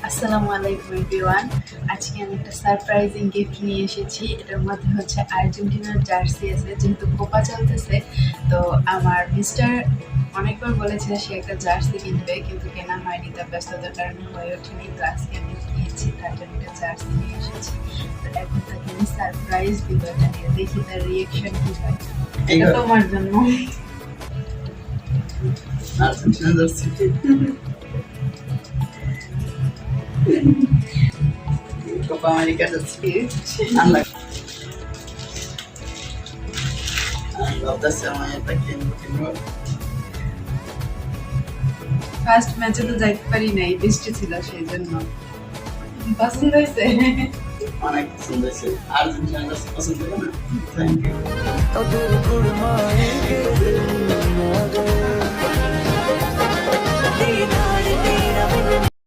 আসসালামু আলাইকুম এভরিওয়ান। আজকে আমি একটা সারপ্রাইজিং গিফট নিয়ে এসেছি। এটার মধ্যে হচ্ছে আর্জেন্টিনার জার্সি আছে, যেহেতু কোপা চলতেছে। তো আমার মিস্টার অনেকবার বলেছে সে একটা জার্সি কিনবে, কিন্তু কেনা হয়নি, তার ব্যস্ততার কারণে হয়ে ওঠেনি। তো আজকে আমি কিনেছি, তার জন্য একটা জার্সি নিয়ে এসেছি। তো এখন তাকে আমি সারপ্রাইজ দিব, এটা নিয়ে দেখি তার রিয়েকশন কি হয়। এটা তোমার জন্য। Argentina jersey Copa America jersey আনলাম। ভাবতেছি আমি এটা কিনবো। ফার্স্ট ম্যাচে তো যাইতে পারি নাই, বৃষ্টি ছিল সেই জন্য। পছন্দ হয়েছে? অনেক পছন্দ হয়েছে। আর্জেন্টিনা জার্সি পছন্দ করে না? Thank you.